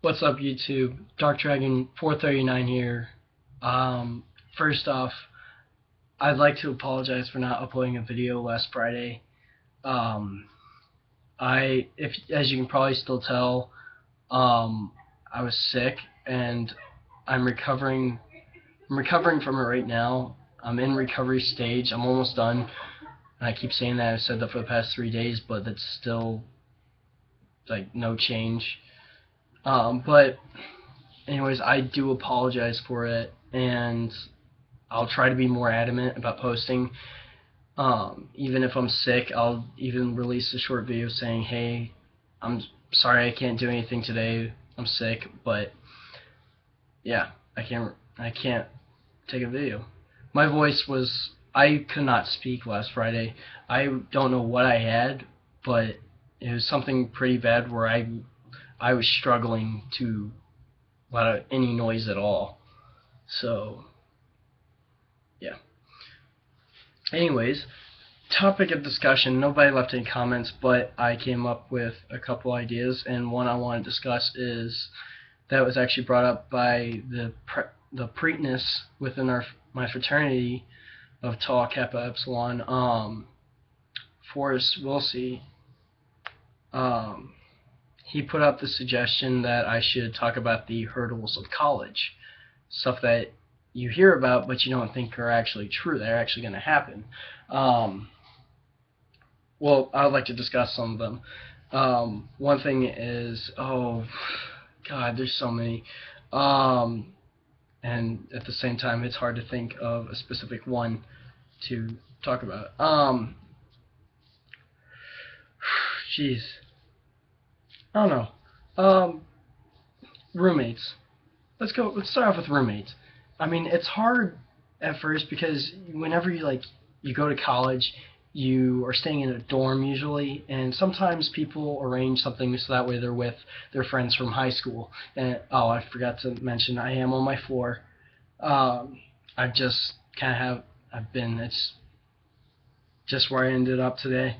What's up, YouTube? Dark Dragon 439 here. First off, I'd like to apologize for not uploading a video last Friday. Um, if as you can probably still tell, I was sick and I'm recovering. I'm recovering from it right now. I'm in recovery stage. I'm almost done. And I keep saying that. I've said that for the past 3 days, but that's still like no change. But anyways, I do apologize for it, and I'll try to be more adamant about posting. Even if I'm sick, I'll even release a short video saying, "Hey, I'm sorry I can't do anything today. I'm sick," but yeah, I can't take a video. My voice was I could not speak last Friday. I don't know what I had, but it was something pretty bad where I was struggling to let out any noise at all. So, yeah. Anyways, topic of discussion. Nobody left any comments, but I came up with a couple ideas, and one I want to discuss is that was actually brought up by the Preakness within my fraternity of Tau Kappa Epsilon, Forrest Wilsey. He put up the suggestion that I should talk about the hurdles of college, stuff that you hear about but you don't think are actually true, that are actually going to happen. Well, I would like to discuss some of them. One thing is, oh, God, there's so many. And at the same time, it's hard to think of a specific one to talk about. Jeez. I don't know. Roommates. Let's start off with roommates. I mean, it's hard at first because whenever you go to college, you are staying in a dorm usually, and sometimes people arrange something so that way they're with their friends from high school. And oh, I forgot to mention I am on my floor. I've just kind of have I've been it's just where I ended up today.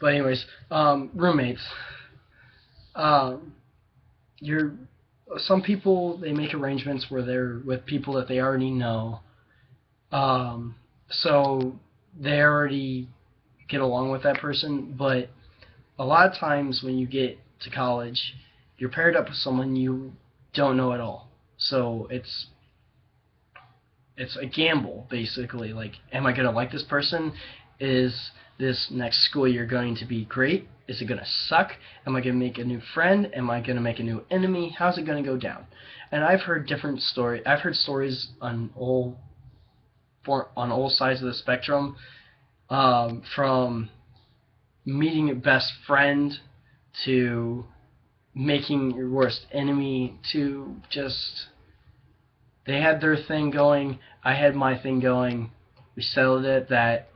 But anyways, roommates. Um, you're some people, they make arrangements where they're with people that they already know, so they already get along with that person. But a lot of times when you get to college, you're paired up with someone you don't know at all. So it's a gamble, basically. Like, am I going to like this person? Is this next school year going to be great? Is it going to suck? Am I going to make a new friend? Am I going to make a new enemy? How's it going to go down? And I've heard different stories. I've heard stories on all sides of the spectrum, from meeting your best friend to making your worst enemy to just they had their thing going, I had my thing going. We settled it that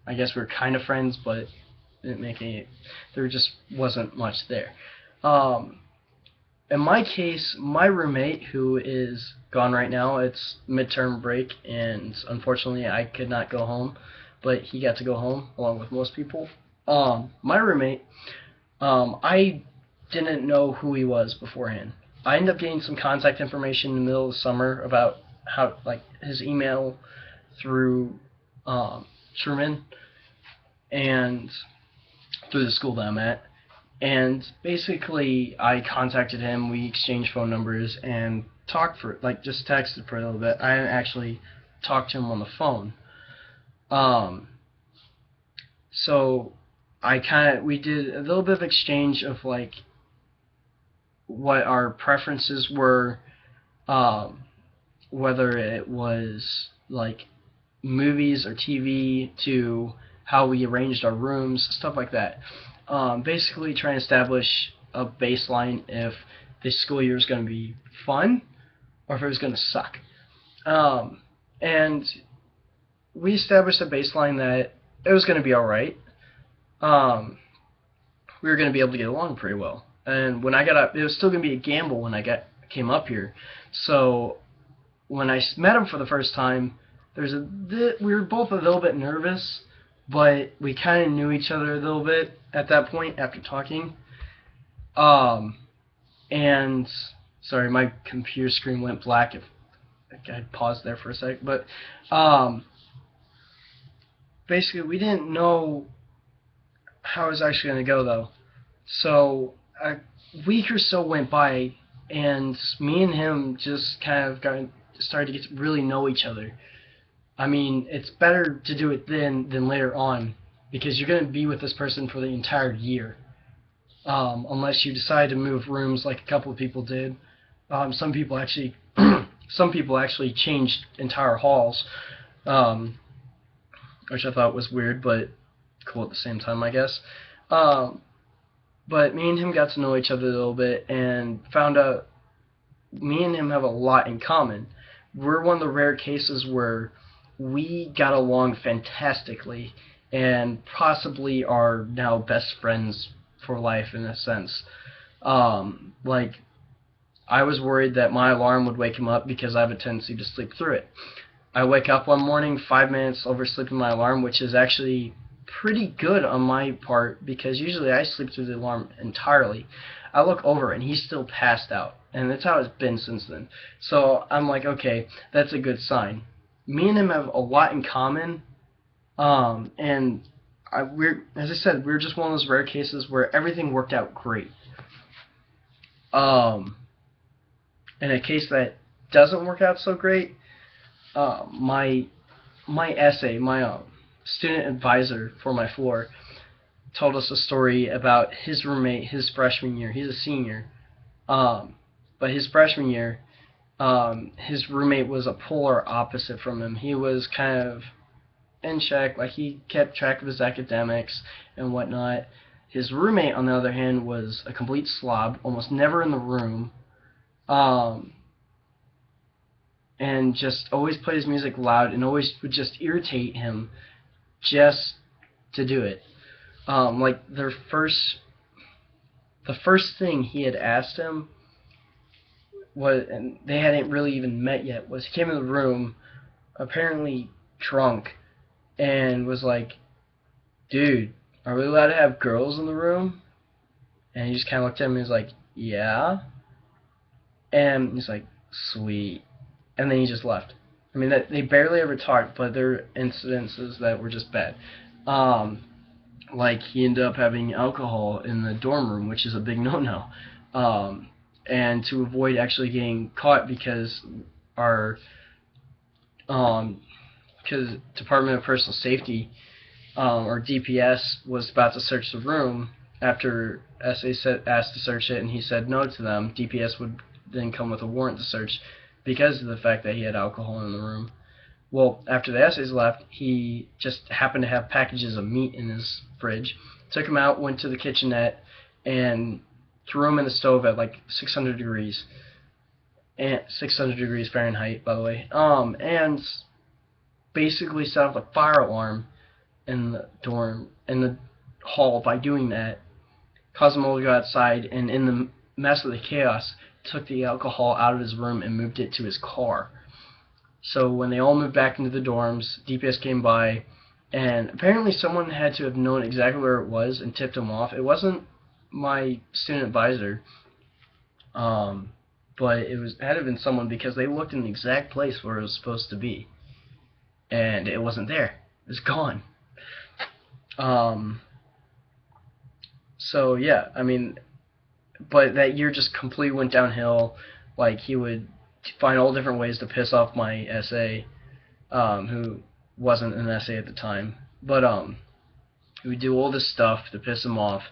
I guess we are kind of friends, but didn't make any. There just wasn't much there. In my case, my roommate, who is gone right now, it's midterm break, and unfortunately I could not go home, but he got to go home along with most people. My roommate, I didn't know who he was beforehand. I ended up getting some contact information in the middle of the summer about how, like, his email through Truman and through the school that I'm at. And basically, I contacted him. We exchanged phone numbers and talked just texted for a little bit. I didn't actually talk to him on the phone. So we did a little bit of exchange of like what our preferences were, whether it was like movies or TV, to how we arranged our rooms, stuff like that. Basically trying to establish a baseline if this school year is going to be fun or if it was going to suck. And we established a baseline that it was going to be alright. We were going to be able to get along pretty well. And when I got up, it was still going to be a gamble when I came up here. So when I met him for the first time, we were both a little bit nervous, but we kind of knew each other a little bit at that point after talking. Um, and sorry, my computer screen went black. If I paused there for a sec, but um, basically we didn't know how it was actually going to go though. So a week or so went by, and me and him just kind of started to get to really know each other. I mean, it's better to do it then than later on, because you're going to be with this person for the entire year, unless you decide to move rooms like a couple of people did. Some people actually, some people actually changed entire halls, um, which I thought was weird, but cool at the same time, I guess. Um, but me and him got to know each other a little bit and found out me and him have a lot in common. We're one of the rare cases where we got along fantastically and possibly are now best friends for life in a sense. Like, I was worried that my alarm would wake him up because I have a tendency to sleep through it. I wake up one morning 5 minutes oversleeping my alarm, which is actually pretty good on my part because usually I sleep through the alarm entirely. I look over and he's still passed out, and that's how it's been since then. So I'm like, okay, that's a good sign. Me and him have a lot in common, and as I said, we're just one of those rare cases where everything worked out great. Um, in a case that doesn't work out so great, my essay, my student advisor for my floor, told us a story about his roommate his freshman year. He's a senior, but his freshman year, his roommate was a polar opposite from him. He was kind of in check, like he kept track of his academics and whatnot. His roommate, on the other hand, was a complete slob, almost never in the room, and just always played his music loud and always would just irritate him just to do it. Like the first thing he had asked him was, and they hadn't really even met yet, was he came in the room, apparently drunk, and was like, "Dude, are we allowed to have girls in the room?" And he just kind of looked at him and was like, "Yeah." And he's like, "Sweet." And then he just left. I mean, they barely ever talked, but there were incidences that were just bad. Like he ended up having alcohol in the dorm room, which is a big no-no. And to avoid actually getting caught because our because Department of Personal Safety, or DPS, was about to search the room after SA asked to search it, and he said no to them. DPS would then come with a warrant to search because of the fact that he had alcohol in the room. Well, after the essays left, he just happened to have packages of meat in his fridge. Took them out, went to the kitchenette, and threw them in the stove at like 600 degrees. And 600 degrees Fahrenheit, by the way. And basically set off a fire alarm in the hall by doing that. Caused them all to go outside, and in the mess of the chaos, took the alcohol out of his room and moved it to his car. So when they all moved back into the dorms, DPS came by, and apparently someone had to have known exactly where it was and tipped him off. It wasn't my student advisor, but it had to have been someone because they looked in the exact place where it was supposed to be, and it wasn't there. It was gone. So yeah, I mean, but that year just completely went downhill. Like, he would find all different ways to piss off my SA, who wasn't an SA at the time. But he would do all this stuff to piss him off,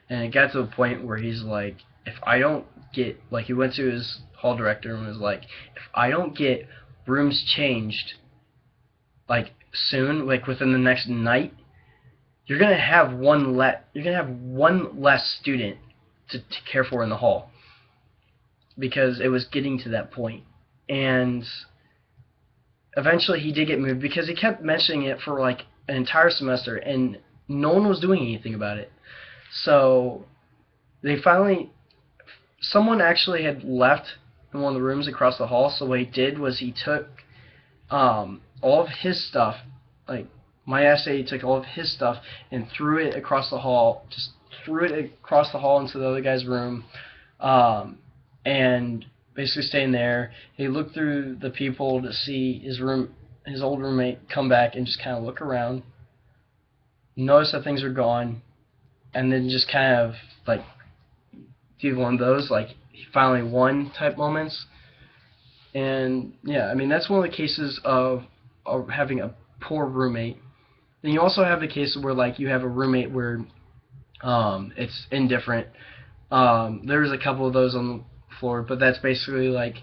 and it got to a point where he's like, if I don't get, like, he went to his hall director and was like, if I don't get rooms changed, like, soon, like within the next night, you're gonna have one less student to care for in the hall, because it was getting to that point. And eventually he did get moved because he kept mentioning it for like an entire semester and no one was doing anything about it. So they finally, someone actually had left in one of the rooms across the hall, so what he did was he took all of his stuff, like my SA, took all of his stuff and threw it across the hall, just threw it across the hall into the other guy's room, and basically staying there. He looked through the people to see his old roommate come back and just kind of look around, notice that things are gone, and then just kind of like do one of those like he finally won type moments. And yeah, I mean that's one of the cases of having a poor roommate. Then you also have the case where like you have a roommate where it's indifferent. There's a couple of those on the floor, but that's basically like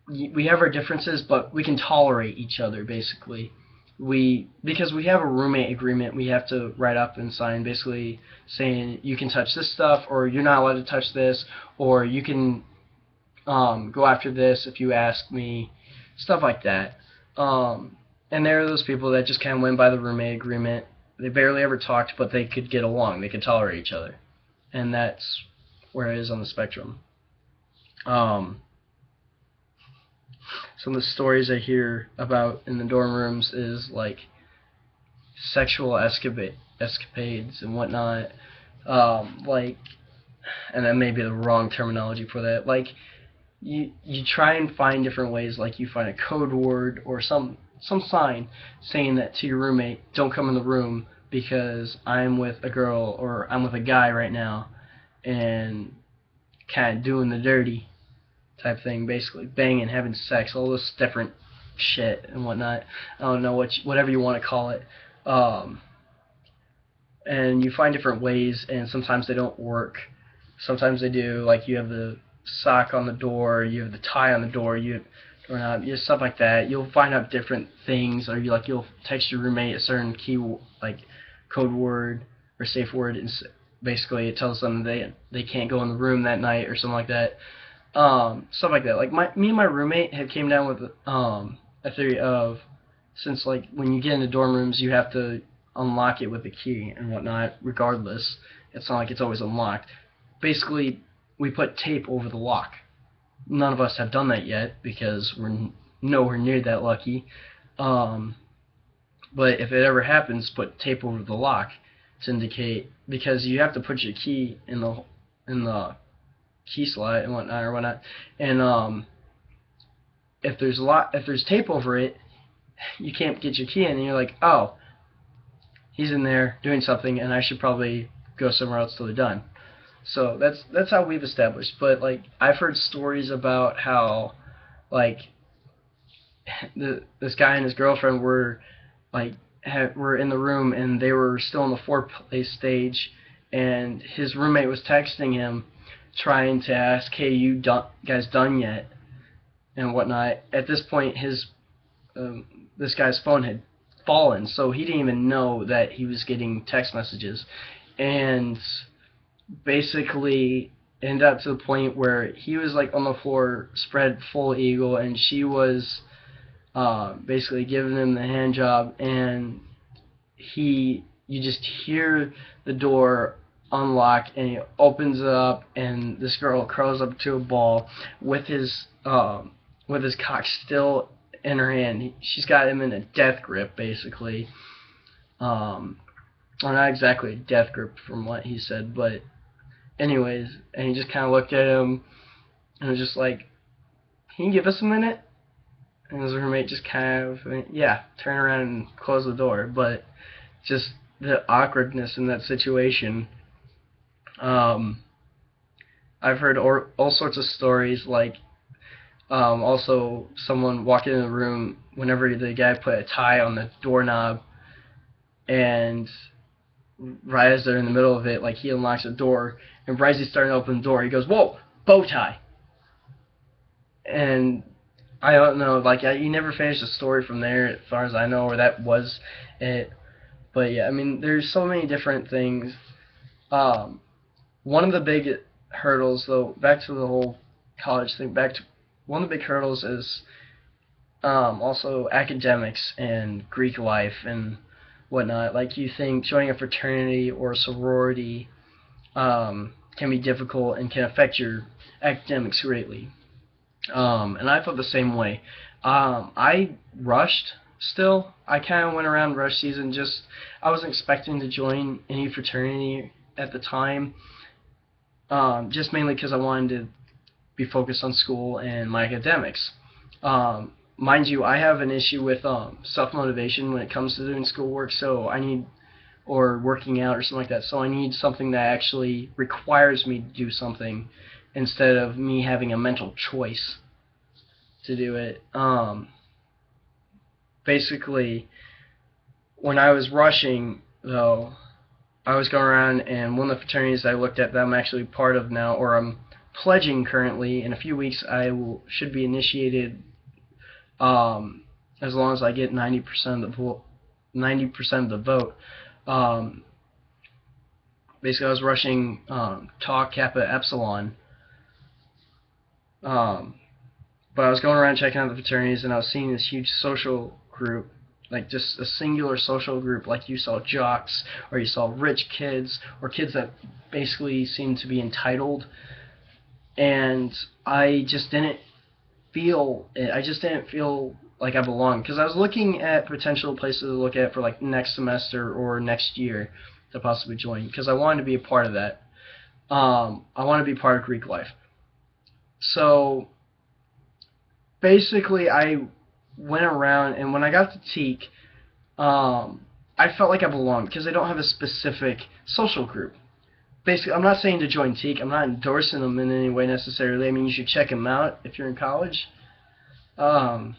we have our differences, but we can tolerate each other basically. Because we have a roommate agreement, we have to write up and sign basically saying you can touch this stuff, or you're not allowed to touch this, or you can go after this if you ask me, stuff like that. And there are those people that just kind of went by the roommate agreement. They barely ever talked, but they could get along. They could tolerate each other. And that's where it is on the spectrum. Some of the stories I hear about in the dorm rooms is like sexual escapades and whatnot. Like, and that may be the wrong terminology for that. Like, you try and find different ways. Like, you find a code word or some sign saying that to your roommate, don't come in the room because I'm with a girl or I'm with a guy right now, and kind of doing the dirty type thing, basically banging, having sex, all this different shit and whatnot. I don't know whatever you want to call it. And you find different ways, and sometimes they don't work. Sometimes they do. Like you have the sock on the door, you have the tie on the door, or not, just stuff like that. You'll find out different things, or you'll text your roommate a certain key, like code word or safe word, and basically it tells them they can't go in the room that night or something like that. Stuff like that. Like me and my roommate had came down with a theory of, since like when you get into dorm rooms you have to unlock it with a key and whatnot, regardless. It's not like it's always unlocked. Basically, we put tape over the lock. None of us have done that yet because we're nowhere near that lucky. But if it ever happens, put tape over the lock to indicate, because you have to put your key in the key slot and whatnot. And if there's tape over it, you can't get your key in, and you're like, oh, he's in there doing something, and I should probably go somewhere else till they're done. So that's how we've established. But like I've heard stories about how like this guy and his girlfriend were in the room and they were still in the foreplay stage, and his roommate was texting him trying to ask, hey, you guys done yet and whatnot. At this point this guy's phone had fallen, so he didn't even know that he was getting text messages, and basically ended up to the point where he was like on the floor spread full eagle, and she was basically giving him the hand job, and you just hear the door unlock and he opens it up, and this girl curls up to a ball with his cock still in her hand. She's got him in a death grip, basically. Or not exactly a death grip from what he said, but anyways, and he just kind of looked at him and was just like, can you give us a minute? And his roommate just kind of, yeah, turn around and close the door. But just the awkwardness in that situation. I've heard all sorts of stories, like also someone walked in the room whenever the guy put a tie on the doorknob, and right as they're in the middle of it, like he unlocks the door, and right as he's starting to open the door, he goes, whoa, bow tie. And I don't know, like you never finished the story from there, as far as I know, or that was it. But yeah, I mean, there's so many different things. One of the big hurdles, though, back to the whole college thing, one of the big hurdles is also academics and Greek life and whatnot. Like, you think joining a fraternity or a sorority can be difficult and can affect your academics greatly. And I felt the same way. I rushed still. I kind of went around rush season. I wasn't expecting to join any fraternity at the time, just mainly because I wanted to be focused on school and my academics. Mind you, I have an issue with self-motivation when it comes to doing schoolwork, so I need, or working out or something like that, so I need something that actually requires me to do something instead of me having a mental choice to do it. Basically, when I was rushing, though, I was going around, and one of the fraternities I looked at that I'm actually part of now, or I'm pledging currently, in a few weeks should be initiated, as long as I get 90% of the vote. Basically, I was rushing Tau Kappa Epsilon, but I was going around checking out the fraternities, and I was seeing this huge social group, like just a singular social group, like you saw jocks, or you saw rich kids, or kids that basically seemed to be entitled, and I just didn't feel it. I just didn't feel like I belonged, because I was looking at potential places to look at for like next semester or next year to possibly join, because I wanted to be a part of that. I want to be part of Greek life. So basically, I went around, and when I got to Teak, I felt like I belonged, because they don't have a specific social group. Basically, I'm not saying to join Teak. I'm not endorsing them in any way necessarily. I mean, you should check them out if you're in college. But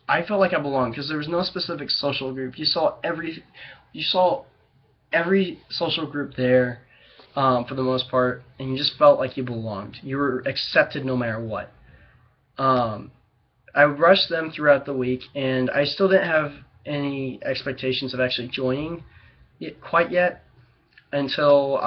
I felt like I belonged, because there was no specific social group. You saw every social group there, for the most part, and you just felt like you belonged. You were accepted no matter what. I rushed them throughout the week, and I still didn't have any expectations of actually joining it quite yet, until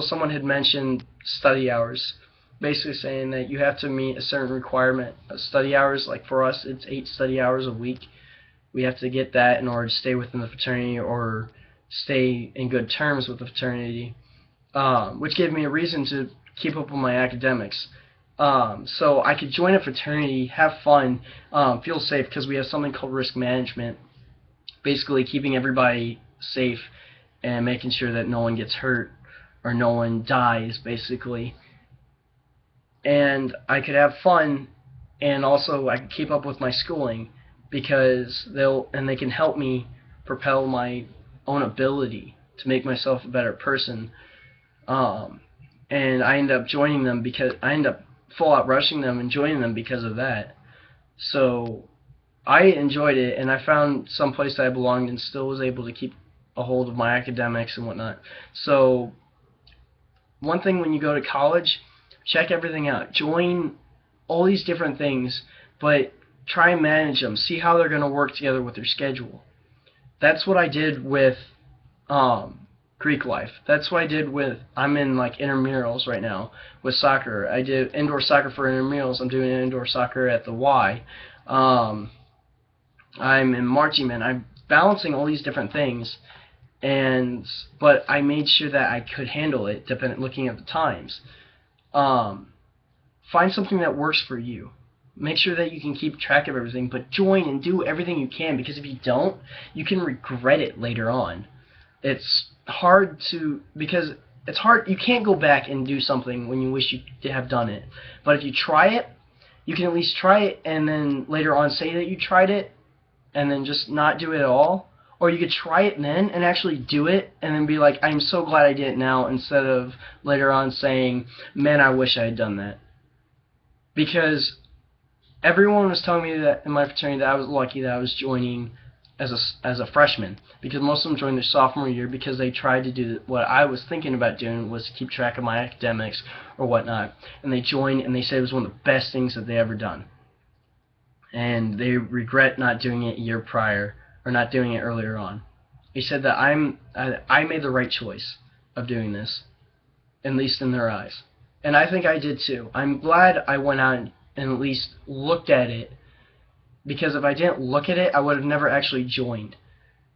someone had mentioned study hours, basically saying that you have to meet a certain requirement of study hours. Like for us, it's 8 study hours a week. We have to get that in order to stay within the fraternity or stay in good terms with the fraternity, which gave me a reason to keep up with my academics. So I could join a fraternity, have fun, feel safe, because we have something called risk management, basically keeping everybody safe and making sure that no one gets hurt or no one dies, basically. And I could have fun, and also I could keep up with my schooling, because they can help me propel my own ability to make myself a better person. And I end up joining them because I end up full out rushing them and joining them because of that. So I enjoyed it, and I found some place that I belonged and still was able to keep a hold of my academics and whatnot. So one thing when you go to college, check everything out. Join all these different things, but try and manage them. See how they're going to work together with your schedule. That's what I did with Greek life. That's what I did with, I'm in like intramurals right now with soccer. I did indoor soccer for intramurals. I'm doing indoor soccer at the Y. I'm in marching band. I'm balancing all these different things, but I made sure that I could handle it, looking at the times. Find something that works for you. Make sure that you can keep track of everything, but join and do everything you can, because if you don't, you can regret it later on. It's hard, you can't go back and do something when you wish you have done it. But if you try it, you can at least try it, and then later on say that you tried it, and then just not do it at all. Or you could try it then and actually do it, and then be like, I'm so glad I did it now, instead of later on saying, man, I wish I had done that. Because everyone was telling me that in my fraternity that I was lucky that I was joining as a freshman, because most of them joined their sophomore year because they tried to do what I was thinking about doing, was to keep track of my academics or whatnot, and they joined and they said it was one of the best things that they ever done, and they regret not doing it a year prior or not doing it earlier on. They said that I made the right choice of doing this, at least in their eyes, and I think I did too. I'm glad I went out and at least looked at it, because if I didn't look at it, I would have never actually joined.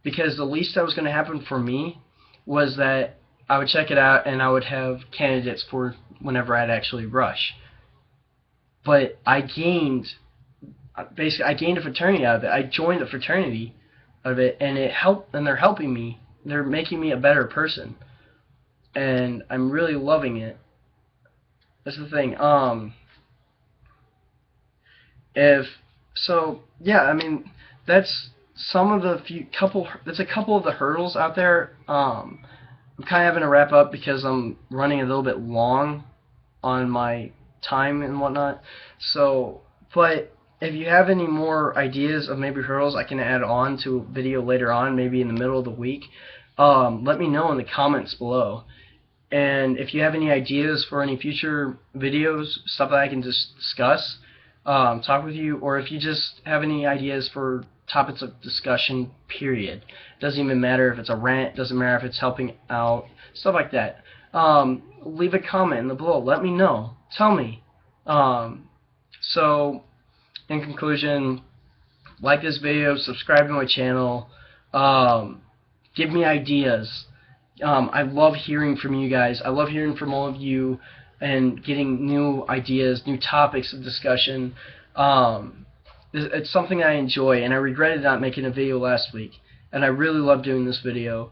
Because the least that was going to happen for me was that I would check it out and I would have candidates for whenever I'd actually rush. But I gained a fraternity out of it. I joined the fraternity of it, and it helped, and they're helping me they're making me a better person, and I'm really loving it. That's the thing. If so, yeah, I mean, that's some of the That's a couple of the hurdles out there. I'm kind of having to wrap up because I'm running a little bit long on my time and whatnot. So, but if you have any more ideas of maybe hurdles I can add on to a video later on, maybe in the middle of the week, let me know in the comments below. And if you have any ideas for any future videos, stuff that I can just discuss, talk with you, or if you just have any ideas for topics of discussion, period. Doesn't even matter if it's a rant, doesn't matter if it's helping out, stuff like that. Leave a comment in the below. Let me know. Tell me. So, in conclusion, like this video, subscribe to my channel, give me ideas. I love hearing from you guys. I love hearing from all of you and getting new ideas, new topics of discussion. It's something I enjoy, and I regretted not making a video last week. And I really love doing this video.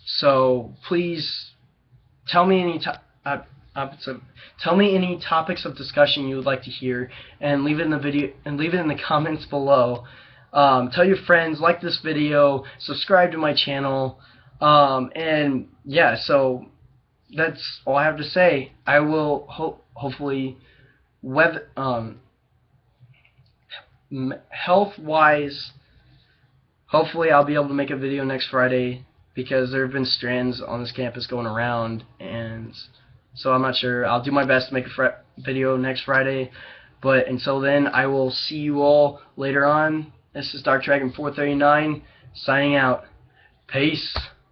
So please tell me any topics of discussion you would like to hear, and leave it in the comments below. Tell your friends, like this video, subscribe to my channel, and yeah, so that's all I have to say. I will hopefully health-wise, hopefully I'll be able to make a video next Friday, because there have been strands on this campus going around, and so I'm not sure. I'll do my best to make a video next Friday, but until then, I will see you all later on. This is Dark Dragon 439 signing out. Peace.